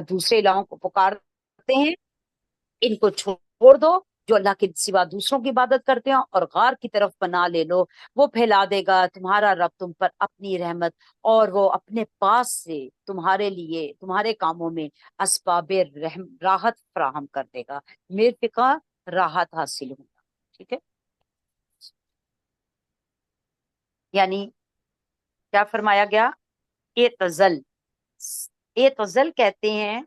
دوسرے الہوں کو پکارتے ہیں، ان کو چھوڑ دو جو اللہ کے سوا دوسروں کی عبادت کرتے ہیں، اور غار کی طرف پناہ لے لو، وہ پھیلا دے گا تمہارا رب تم پر اپنی رحمت، اور وہ اپنے پاس سے تمہارے لیے تمہارے کاموں میں اسباب راحت فراہم کر دے گا، مرفقہ راحت حاصل ہوگا۔ ٹھیک ہے، یعنی کیا فرمایا گیا؟ اعتزل، اعتزل کہتے ہیں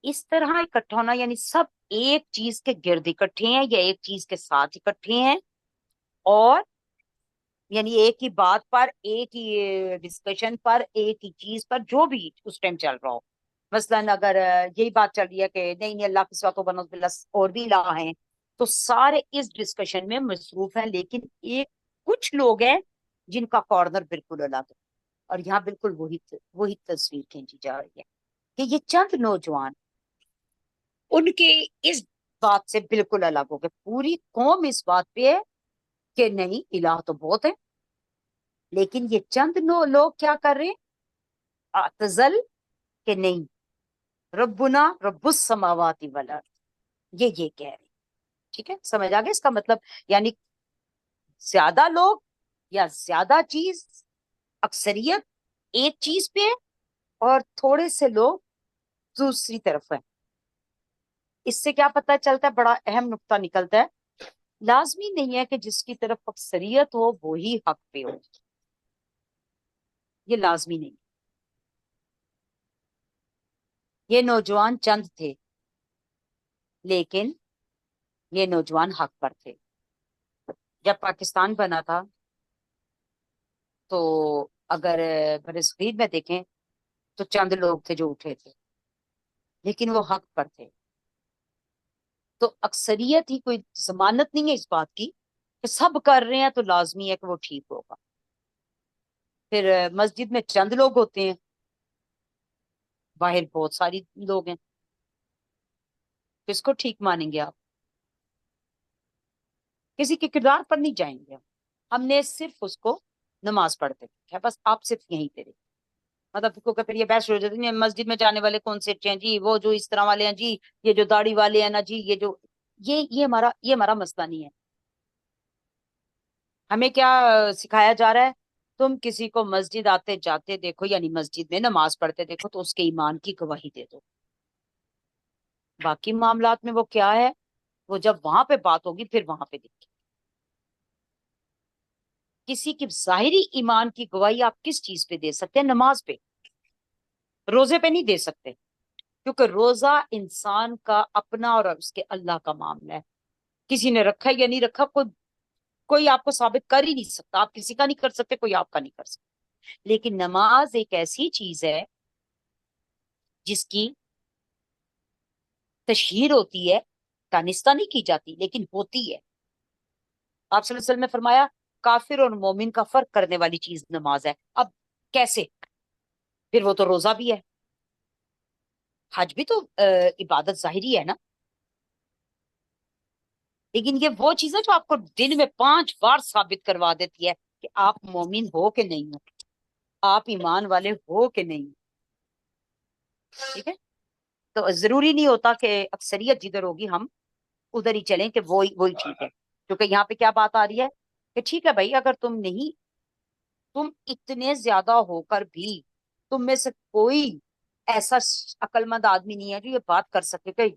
اس طرح اکٹھا ہونا، یعنی سب ایک چیز کے گرد اکٹھے ہیں یا ایک چیز کے ساتھ اکٹھے ہیں، اور یعنی ایک ہی بات پر، ایک ہی ڈسکشن پر، ایک ہی چیز پر، جو بھی اس ٹائم چل رہا ہو۔ مثلاً اگر یہی بات چل رہی ہے کہ نہیں نہیں اللہ کے سوا تو بنو باللہ اور بھی الہ ہیں، تو سارے اس ڈسکشن میں مصروف ہیں، لیکن ایک کچھ لوگ ہیں جن کا کارنر بالکل الگ ہے، اور یہاں بالکل وہی تصویر کھینچی جا رہی ہے کہ یہ چند نوجوان ان کے اس بات سے بالکل الگ ہو گئے، پوری قوم اس بات پہ ہے کہ نہیں الہ تو بہت ہے، لیکن یہ چند لوگ کیا کر رہے ہیں؟ اعتزل کہ نہیں، ربنا رب السماوات والارض، یہ کہہ رہے ہیں۔ ٹھیک ہے، سمجھ آ گیا اس کا مطلب؟ یعنی زیادہ لوگ یا زیادہ چیز، اکثریت ایک چیز پہ ہے، اور تھوڑے سے لوگ دوسری طرف ہیں۔ اس سے کیا پتہ چلتا ہے؟ بڑا اہم نقطہ نکلتا ہے، لازمی نہیں ہے کہ جس کی طرف اکثریت ہو وہی حق پہ ہو، یہ لازمی نہیں۔ یہ نوجوان چند تھے، لیکن یہ نوجوان حق پر تھے۔ جب پاکستان بنا تھا تو اگر برصغیر میں دیکھیں تو چند لوگ تھے جو اٹھے تھے، لیکن وہ حق پر تھے۔ تو اکثریت ہی کوئی ضمانت نہیں ہے اس بات کی کہ سب کر رہے ہیں تو لازمی ہے کہ وہ ٹھیک ہوگا۔ پھر مسجد میں چند لوگ ہوتے ہیں، باہر بہت ساری لوگ ہیں، کس کو ٹھیک مانیں گے آپ؟ کسی کے کردار پر نہیں جائیں گے ہم نے صرف اس کو نماز پڑھتے ہیں بس، آپ صرف یہیں پہ دیکھیں۔ مطلب کو کہ پھر یہ بحث ہو جاتی ہے مسجد میں جانے والے کون سے اچھے ہیں جی، وہ جو اس طرح والے ہیں جی، یہ جو داڑھی والے ہیں نا جی، یہ ہمارا مسئلہ نہیں ہے۔ ہمیں کیا سکھایا جا رہا ہے؟ تم کسی کو مسجد آتے جاتے دیکھو، یعنی مسجد میں نماز پڑھتے دیکھو، تو اس کے ایمان کی گواہی دے دو۔ باقی معاملات میں وہ کیا ہے، وہ جب وہاں پہ بات ہوگی پھر وہاں پہ دیکھیں۔ کسی کی ظاہری ایمان کی گواہی آپ کس چیز پہ دے سکتے ہیں؟ نماز پہ، روزے پہ نہیں دے سکتے، کیونکہ روزہ انسان کا اپنا اور اس کے اللہ کا معاملہ ہے۔ کسی نے رکھا یا نہیں رکھا، کوئی آپ کو ثابت کر ہی نہیں سکتا، آپ کسی کا نہیں کر سکتے، کوئی آپ کا نہیں کر سکتا۔ لیکن نماز ایک ایسی چیز ہے جس کی تشہیر ہوتی ہے، دانستہ نہیں کی جاتی لیکن ہوتی ہے۔ آپ صلی اللہ علیہ وسلم نے فرمایا کافر اور مومن کا فرق کرنے والی چیز نماز ہے۔ اب کیسے؟ پھر وہ تو روزہ بھی ہے، حج بھی تو عبادت ظاہری ہے نا، لیکن یہ وہ چیز ہے جو آپ کو دن میں 5 بار ثابت کروا دیتی ہے کہ آپ مومن ہو کہ نہیں ہو، آپ ایمان والے ہو کہ نہیں۔ ٹھیک ہے، تو ضروری نہیں ہوتا کہ اکثریت جدھر ہوگی ہم ادھر ہی چلیں کہ وہی ٹھیک ہے، کیونکہ یہاں پہ کیا بات آ رہی ہے کہ ٹھیک ہے بھائی، اگر تم اتنے زیادہ ہو کر بھی تم میں سے کوئی ایسا عقل مند آدمی نہیں ہے جو یہ بات کر سکے کہ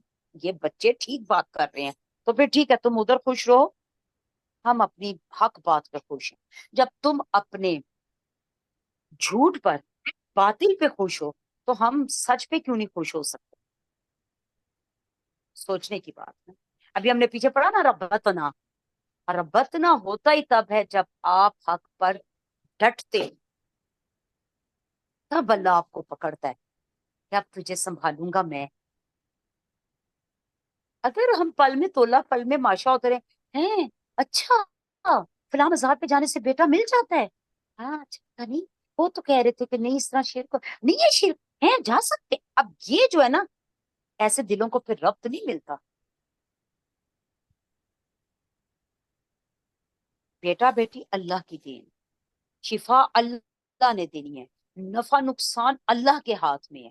یہ بچے ٹھیک بات کر رہے ہیں، تو پھر ٹھیک ہے تم ادھر خوش رہو، ہم اپنی حق بات پہ خوش ہیں۔ جب تم اپنے جھوٹ پر، باطل پہ خوش ہو، تو ہم سچ پہ کیوں نہیں خوش ہو سکتے؟ سوچنے کی بات ہے۔ ابھی ہم نے پیچھے پڑھا نا ربتنا، ربتنا ہوتا ہی تب ہے جب آپ حق پر ڈٹتے، تب اللہ آپ کو پکڑتا ہے کہ اب تجھے سنبھالوں گا میں۔ اگر ہم پل میں تولا پل میں ماشا ہوتے رہے ہیں، اچھا فلاں مزار پہ جانے سے بیٹا مل جاتا ہے، ہاں اچھا نہیں، وہ تو کہہ رہے تھے کہ نہیں اس طرح شیر کو نہیں، یہ شیر ہے جا سکتے، اب یہ جو ہے نا ایسے دلوں کو پھر ربط نہیں ملتا۔ بیٹا بیٹی اللہ کی دین، شفا اللہ نے دینی ہے، نفع نقصان اللہ کے ہاتھ میں ہے۔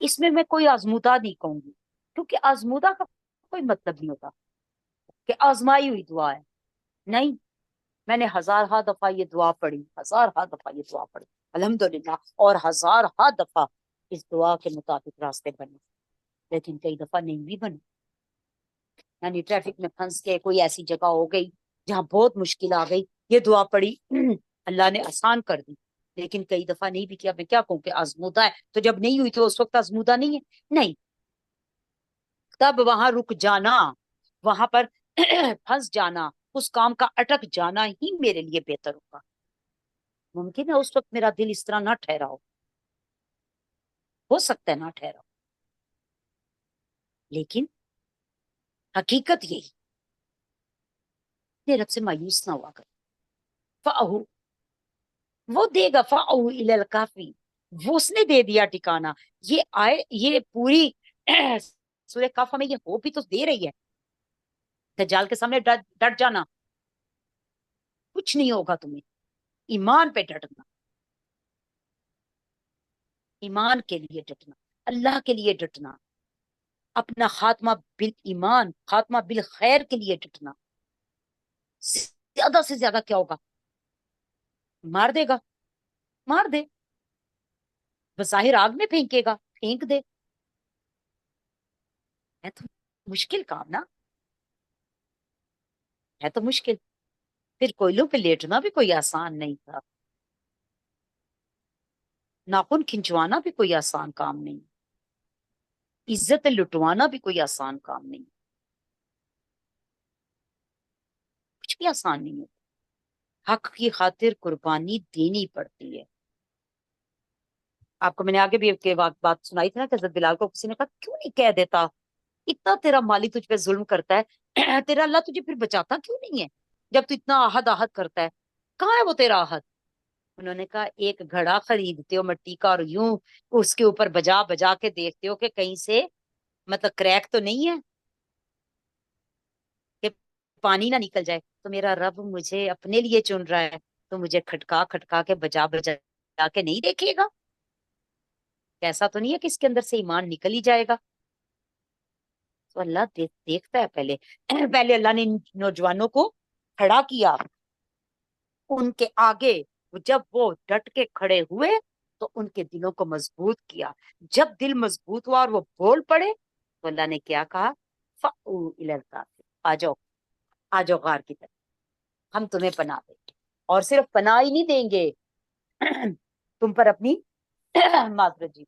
اس میں کوئی آزمودہ نہیں کہوں گی، کیونکہ آزمودہ کا کوئی مطلب نہیں ہوتا کہ آزمائی ہوئی دعا ہے، نہیں، میں نے ہزارہا دفعہ یہ دعا پڑھی، ہزارہا دفعہ یہ دعا پڑھی الحمدللہ، اور ہزارہا دفعہ اس دعا کے مطابق راستے بنے، لیکن کئی دفعہ نہیں بھی بنے، یعنی ٹریفک میں پھنس کے کوئی ایسی جگہ ہو گئی جہاں بہت مشکل آ گئی، یہ دعا پڑھی اللہ نے آسان کر دی، لیکن کئی دفعہ نہیں بھی کیا، میں کیا کہوں کہ آزمودہ ہے، تو جب نہیں ہوئی تو اس وقت آزمودہ نہیں ہے، نہیں، تب وہاں رک جانا، وہاں پر پھنس جانا، اس کام کا اٹک جانا ہی میرے لیے بہتر ہوگا۔ ممکن ہے اس وقت میرا دل اس طرح نہ ٹھہرا ہو سکتا ہے نہ ٹھہرا ہو، لیکن حقیقت یہی، میرے رب سے مایوس نہ ہوا کر، فَأَهُ، وہ دے گا، فَأَوْ إِلَى الْكَافِ، وہ اس نے دے دیا ٹھکانا، یہ آئے، یہ پوری سورہ کہف میں یہ ہو بھی تو دے رہی ہے، دجال کے سامنے ڈٹ جانا، کچھ نہیں ہوگا تمہیں، ایمان پہ ڈٹنا، ایمان کے لیے ڈٹنا، اللہ کے لیے ڈٹنا، اپنا خاتمہ بالایمان، خاتمہ بالخیر کے لیے ڈٹنا، زیادہ سے زیادہ کیا ہوگا، مار دے گا، مار دے، بظاہر آگ میں پھینکے گا، پھینک دے، ہے تو مشکل کام نا، ہے تو مشکل، پھر کوئلوں پہ لیٹنا بھی کوئی آسان نہیں تھا، ناخن کھنچوانا بھی کوئی آسان کام نہیں، عزت لٹوانا بھی کوئی آسان کام نہیں، کچھ بھی آسان نہیں ہے، حق کی خاطر قربانی دینی پڑتی ہے۔ آپ کو میں نے آگے بھی ایک بات سنائی تھی نا کہ حضرت بلال کو کسی نے کہا کیوں نہیں کہہ دیتا، اتنا تیرا مالی تجھ پہ ظلم کرتا ہے، تیرا اللہ تجھے پھر بچاتا کیوں نہیں ہے جب تو اتنا آہد آہد کرتا ہے، کہاں ہے وہ تیرا آہد؟ انہوں نے کہا ایک گھڑا خریدتے ہو مٹی کا اور یوں اس کے اوپر بجا بجا کے دیکھتے ہو کہ کہیں سے مطلب کریک تو نہیں ہے کہ پانی نہ نکل جائے، تو میرا رب مجھے اپنے لیے چن رہا ہے تو مجھے کھٹکا کھٹکا کے بجا بجا کے نہیں دیکھے گا، ایسا تو نہیں ہے کہ اس کے اندر سے ایمان نکل ہی جائے گا، تو اللہ دیکھتا ہے پہلے پہلے اللہ نے ان نوجوانوں کو کھڑا کیا ان کے آگے، جب وہ ڈٹ کے کھڑے ہوئے تو ان کے دلوں کو مضبوط کیا، جب دل مضبوط ہوا اور وہ بول پڑے تو اللہ نے کیا کہا، فَأْوُوا إِلَى الْكَافِ، آ جاؤ، آ جاؤ غار کی طرف، ہم تمہیں پناہ دیں گے، اور صرف پناہ ہی نہیں دیں گے تم پر اپنی معذرت جی،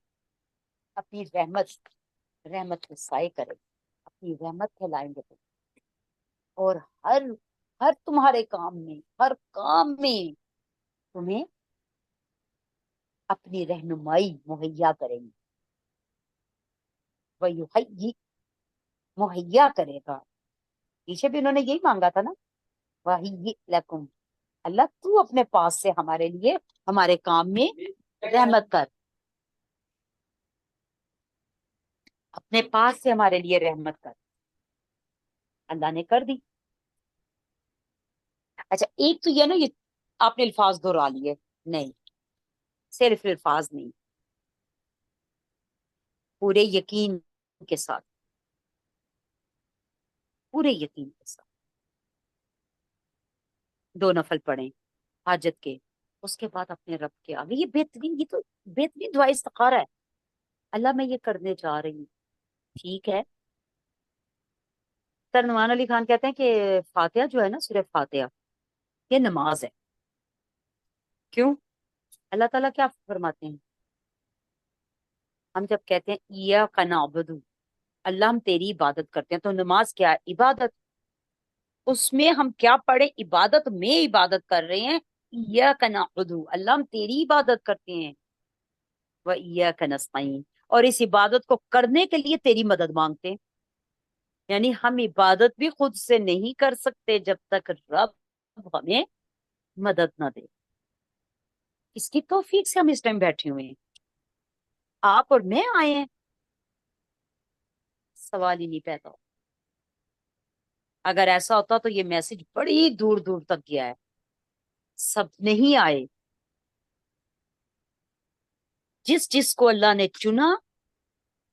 اپنی رحمت کے سائے کرے، اپنی رحمت پھیلائیں گے تم، اور ہر ہر تمہارے کام میں، ہر کام میں تمہیں اپنی رہنمائی مہیا کریں گے، وَيُحَيِّ، مہیا کرے گا، پیچھے بھی انہوں نے یہی مانگا تھا نا، وَهِيِّ لَكُمْ، اللہ تو اپنے پاس سے ہمارے لیے ہمارے کام میں رحمت کر، اپنے پاس سے ہمارے لیے رحمت کر، اللہ نے کر دی۔ اچھا ایک تو یہ نا، یہ آپ نے الفاظ دہرا لیے، نہیں، صرف الفاظ نہیں، پورے یقین کے ساتھ، پورے یقین کے ساتھ 2 نفل پڑھیں حاجت کے، اس کے بعد اپنے رب کے آگے، یہ بہترین، یہ تو بہترین دعا استخارہ ہے، اللہ میں یہ کرنے جا رہی ہوں، ٹھیک ہے، سر نعمان علی خان کہتے ہیں کہ فاتحہ جو ہے نا، صرف فاتحہ یہ نماز ہے، کیوں؟ اللہ تعالیٰ کیا فرماتے ہیں، ہم جب کہتے ہیں ایاک نعبد، اللہ ہم تیری عبادت کرتے ہیں، تو نماز کیا ہے؟ عبادت، اس میں ہم کیا پڑھے؟ عبادت میں عبادت کر رہے ہیں، ایاک نعبد، اللہ ہم تیری عبادت کرتے ہیں، وایاک نستعین، اور اس عبادت کو کرنے کے لیے تیری مدد مانگتے ہیں، یعنی ہم عبادت بھی خود سے نہیں کر سکتے جب تک رب ہمیں مدد نہ دے، اس کی توفیق سے ہم اس ٹائم بیٹھے ہوئے ہیں، آپ اور میں آئے ہیں، سوال ہی نہیں پیدا ہو، اگر ایسا ہوتا تو یہ میسج بڑی دور دور تک گیا ہے، سب نہیں آئے، جس جس کو اللہ نے چنا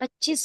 25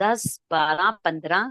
10 12 15,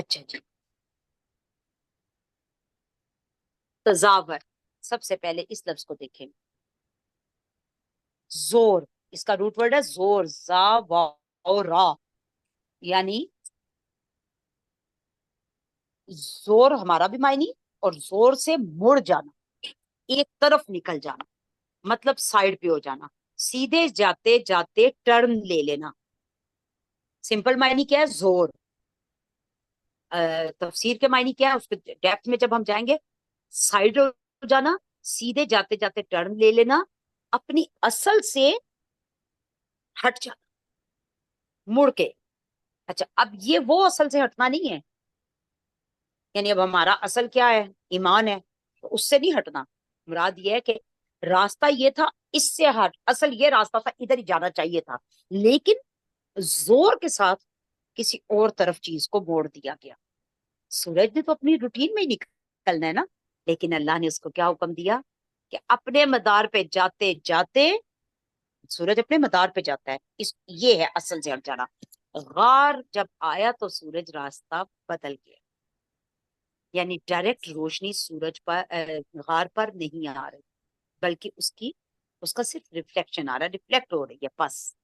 اچھا جی، تزاور، سب سے پہلے اس لفظ کو دیکھیں، زور، اس کا روٹ ورڈ ہے زور، زا واو را، یعنی زور ہمارا بھی معنی، اور زور سے مڑ جانا، ایک طرف نکل جانا، مطلب سائڈ پہ ہو جانا، سیدھے جاتے جاتے ٹرن لے لینا، سمپل معنی کیا ہے زور، تفسیر کے معنی کیا ہے اس کے ڈیپتھ میں جب ہم جائیں گے، سائڈ ہو جانا، سیدھے جاتے جاتے ٹرن لے لینا، اپنی اصل سے ہٹ جانا، مڑ کے۔ اچھا اب یہ وہ اصل سے ہٹنا نہیں ہے، یعنی اب ہمارا اصل کیا ہے، ایمان ہے، تو اس سے نہیں ہٹنا، مراد یہ ہے کہ راستہ یہ تھا، اس سے ہٹ، اصل یہ راستہ تھا، ادھر ہی جانا چاہیے تھا، لیکن زور کے ساتھ کسی اور طرف چیز کو موڑ دیا گیا۔ سورج نے تو اپنی روٹین میں ہی نکلنا ہے نا، لیکن اللہ نے اس کو کیا حکم دیا کہ اپنے مدار پہ جاتے جاتے، سورج اپنے مدار پہ جاتا ہے، یہ ہے اصل سے ہٹ جانا۔ غار جب آیا تو سورج راستہ بدل گیا، یعنی ڈائریکٹ روشنی سورج پر غار پر نہیں آ رہی، بلکہ اس کا صرف ریفلیکشن آ رہا ہے، ریفلیکٹ ہو رہی ہے بس۔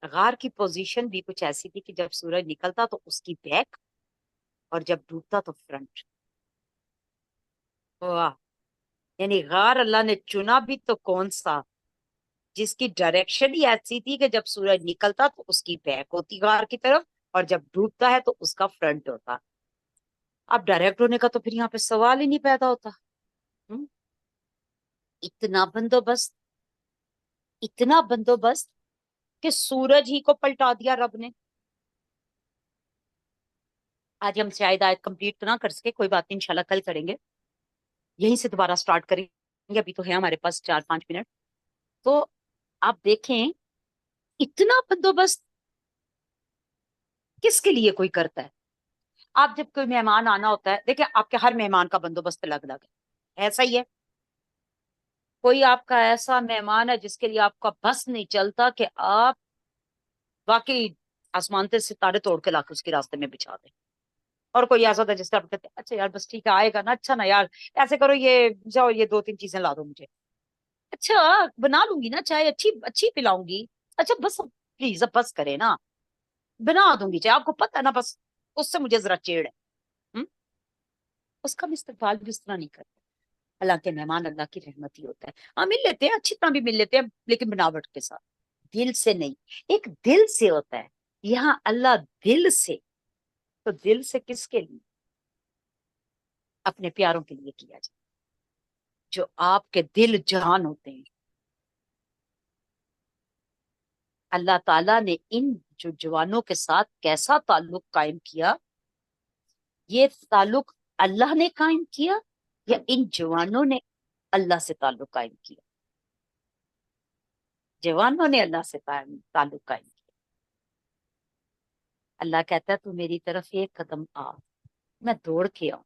غار کی پوزیشن بھی کچھ ایسی تھی کہ جب سورج نکلتا تو اس کی بیک، اور جب ڈوبتا تو فرنٹ۔ واہ، یعنی غار اللہ نے چنا بھی تو کون سا، جس کی ڈائریکشن ہی ایسی تھی کہ جب سورج نکلتا تو اس کی بیک ہوتی غار کی طرف، اور جب ڈوبتا ہے تو اس کا فرنٹ ہوتا۔ اب ڈائریکٹ ہونے کا تو پھر یہاں پہ سوال ہی نہیں پیدا ہوتا۔ ہم؟ اتنا بندوبست، اتنا بندوبست کہ سورج ہی کو پلٹا دیا رب نے۔ آج ہم شاید آیت کمپلیٹ نہ کر سکے، کوئی بات نہیں، انشاءاللہ کل کریں گے، یہیں سے دوبارہ سٹارٹ کریں گے، ابھی تو ہے ہمارے پاس 4-5 منٹ۔ تو آپ دیکھیں اتنا بندوبست کس کے لیے کوئی کرتا ہے؟ آپ جب کوئی مہمان آنا ہوتا ہے، دیکھیں آپ کے ہر مہمان کا بندوبست الگ الگ ہے، ایسا ہی ہے، کوئی آپ کا ایسا مہمان ہے جس کے لیے آپ کا بس نہیں چلتا کہ آپ واقعی آسمان سے ستارے توڑ کے لا کے اس کے راستے میں بچھا دیں، اور کوئی ایسا ہوتا ہے جس سے آپ کہتے ہیں اچھا یار بس ٹھیک ہے آئے گا نا، اچھا نا یار ایسے کرو، یہ جاؤ یہ 2-3 چیزیں لا دو مجھے، اچھا بنا لوں گی نا چائے، اچھی اچھی پلاؤں گی، اچھا بس پلیز اب بس کرے نا، بنا دوں گی چائے، آپ کو پتا ہے نا، بس اس سے مجھے ذرا چیڑ ہے۔ ہم؟ اس کا بھی استقبال بھی اس طرح نہیں کرتا۔ اللہ کے مہمان اللہ کی رحمت ہی ہوتا ہے، ہاں مل لیتے ہیں اچھی طرح بھی مل لیتے ہیں، لیکن بناوٹ کے ساتھ، دل سے نہیں، ایک دل سے ہوتا ہے، یہاں اللہ دل سے، تو دل سے کس کے لیے؟ اپنے پیاروں کے لیے کیا جائے، جو آپ کے دل جان ہوتے ہیں۔ اللہ تعالیٰ نے ان جو جوانوں کے ساتھ کیسا تعلق قائم کیا، یہ تعلق اللہ نے قائم کیا یا ان جوانوں نے اللہ سے تعلق قائم کیا؟ جوانوں نے اللہ سے تعلق قائم کیا۔ اللہ کہتا ہے تو میری طرف ایک قدم آ، میں دوڑ کے آؤں،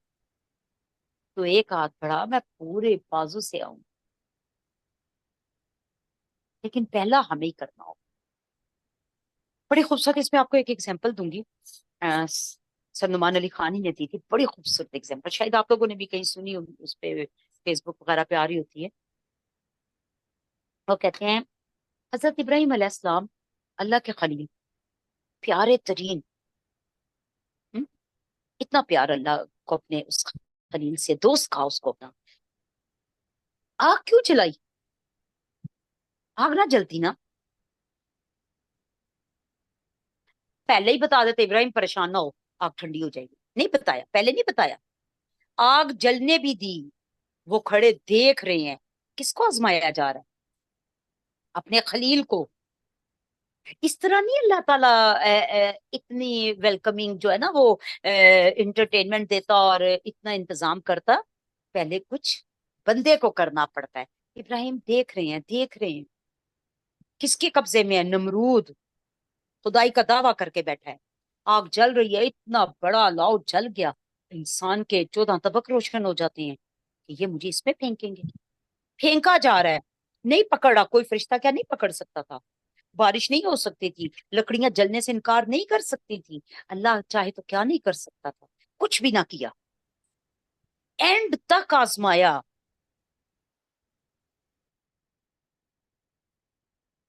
تو ایک ہاتھ بڑھا، میں پورے بازو سے آؤں، لیکن پہلا ہمیں ہی کرنا ہو۔ بڑی خوبصورت، اس میں آپ کو ایک ایگزامپل دوں گی، سر نعمان علی خان ہی نے دی تھی، بڑی خوبصورت ایگزامپل، شاید آپ لوگوں نے بھی کہیں سنی ہوگی، اس پہ فیس بک وغیرہ پہ آ رہی ہوتی ہے۔ وہ کہتے ہیں حضرت ابراہیم علیہ السلام اللہ کے خلیل، پیارے ترین، ہم؟ اتنا پیار اللہ کو اپنے اس خلیل سے، دوست کہا اس کو اپنا، آگ کیوں جلائی؟ آگ نہ جلتی نا، پہلے ہی بتا دیتے ابراہیم پریشان نہ ہو، آگ ٹھنڈی ہو جائے گی، نہیں بتایا، پہلے نہیں بتایا، آگ جلنے بھی دی، وہ کھڑے دیکھ رہے ہیں، کس کو آزمایا جا رہا ہے؟ اپنے خلیل کو۔ اس طرح نہیں اللہ تعالیٰ اتنی ویلکمنگ جو ہے نا وہ انٹرٹینمنٹ دیتا اور اتنا انتظام کرتا، پہلے کچھ بندے کو کرنا پڑتا ہے۔ ابراہیم دیکھ رہے ہیں، دیکھ رہے ہیں، کس کے قبضے میں ہے؟ نمرود خدائی کا دعویٰ کر کے بیٹھا ہے، آگ جل رہی ہے، اتنا بڑا لاؤ جل گیا، انسان کے 14 طبق روشن ہو جاتے ہیں کہ یہ مجھے اس میں پھینکیں گے، پھینکا جا رہا ہے، نہیں پکڑا، کوئی فرشتہ کیا نہیں پکڑ سکتا تھا، بارش نہیں ہو سکتی تھی، لکڑیاں جلنے سے انکار نہیں کر سکتی تھی، اللہ چاہے تو کیا نہیں کر سکتا تھا، کچھ بھی نہ کیا، اینڈ تک آزمایا.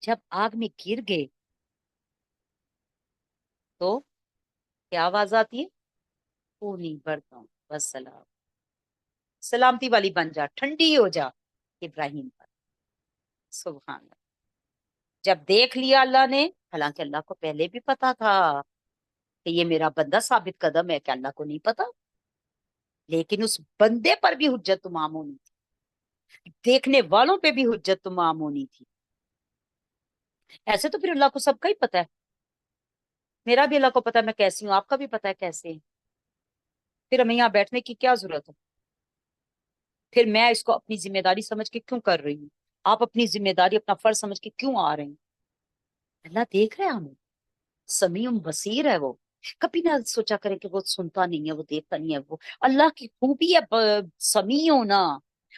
جب آگ میں گر گئے تو کیا آواز آتی ہے؟ پونی بھرتا ہوں بس سلامتی والی بن جا، ٹھنڈی ہو جا. ابراہیم پر سبحان اللہ. جب دیکھ لیا اللہ نے، حالانکہ اللہ کو پہلے بھی پتا تھا کہ یہ میرا بندہ ثابت قدم ہے، کہ اللہ کو نہیں پتا، لیکن اس بندے پر بھی حجت تمام ہونی تھی، دیکھنے والوں پہ بھی حجت تمام ہونی تھی. ایسے تو پھر اللہ کو سب کا ہی پتا ہے، میرا بھی اللہ کو پتا ہے میں کیسی ہوں، آپ کا بھی پتا ہے کیسے ہیں. پھر ہمیں یہاں بیٹھنے کی کیا ضرورت ہے؟ پھر میں اس کو اپنی ذمہ داری سمجھ کے کیوں کر رہی ہوں؟ آپ اپنی ذمہ داری اپنا فرض سمجھ کے کیوں آ رہے ہیں؟ اللہ دیکھ رہے ہیں ہمیں، سمیع بصیر ہے وہ. کبھی نہ سوچا کرے کہ وہ سنتا نہیں ہے، وہ دیکھتا نہیں ہے. وہ اللہ کی خوبی ہے سمیع ہونا.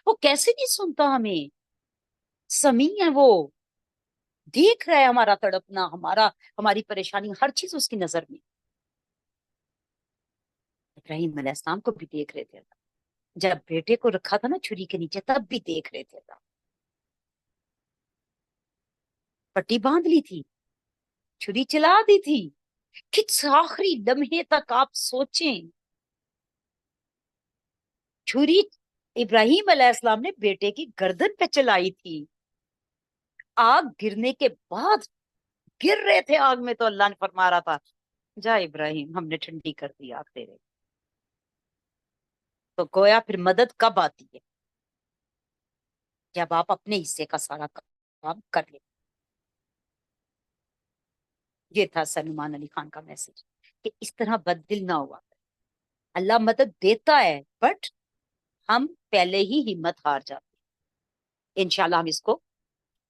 وہ کیسے نہیں سنتا ہمیں؟ سمیع ہے وہ، دیکھ رہا ہے ہمارا تڑپنا، ہماری پریشانی، ہر چیز اس کی نظر میں. ابراہیم علیہ السلام کو بھی دیکھ رہے تھے اللہ. جب بیٹے کو رکھا تھا نا چھری کے نیچے، تب بھی دیکھ رہے تھے اللہ. پٹی باندھ لی تھی، چھری چلا دی تھی، کس آخری لمحے تک آپ سوچیں. چھری ابراہیم علیہ السلام نے بیٹے کی گردن پہ چلائی تھی. آگ گرنے کے بعد، گر رہے تھے آگ میں تو اللہ نے فرما رہا تھا جا ابراہیم، ہم نے ٹھنڈی کر دی آگ تیرے. تو گویا پھر مدد کب آتی ہے؟ جب آپ اپنے حصے کا سارا کام کر لیں. یہ تھا سلمان علی خان کا میسج، کہ اس طرح بددل نہ ہوا. اللہ مدد دیتا ہے، بٹ ہم پہلے ہی ہمت ہار جاتے ہیں. انشاءاللہ ہم اس کو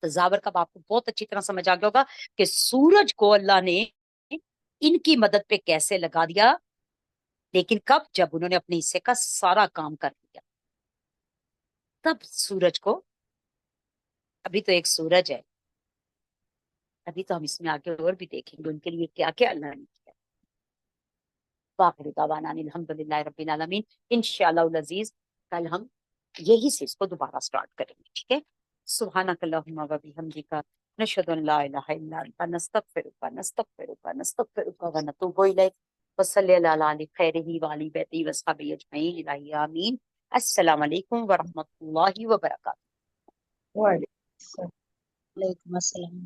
تزاور کا آپ کو بہت اچھی طرح سمجھ آ گیا ہوگا کہ سورج کو اللہ نے ان کی مدد پہ کیسے لگا دیا، لیکن کب؟ جب انہوں نے اپنے حصے کا سارا کام کر لیا، تب سورج کو. ابھی تو ایک سورج ہے، ابھی تو ہم اس میں آگے اور بھی دیکھیں گے ان کے لیے کیا کیا اللہ نے کیا. باقی دعوانا الحمدللہ رب العالمین. انشاءاللہ العزیز کل ہم یہی سے اس کو دوبارہ سٹارٹ کریں گے، ٹھیک ہے؟ سبحانک اللہم و بحمدک، نشہد ان لا الہ الا انت، نستغفرک نستغفرک نستغفرک ونتوب الیک. وصلی اللہ علی خیرہ وآلہ بیتہ وصحبہ اجمعین، الہی آمین. السلام علیکم ورحمۃ اللہ وبرکاتہ. وعلیکم السلام.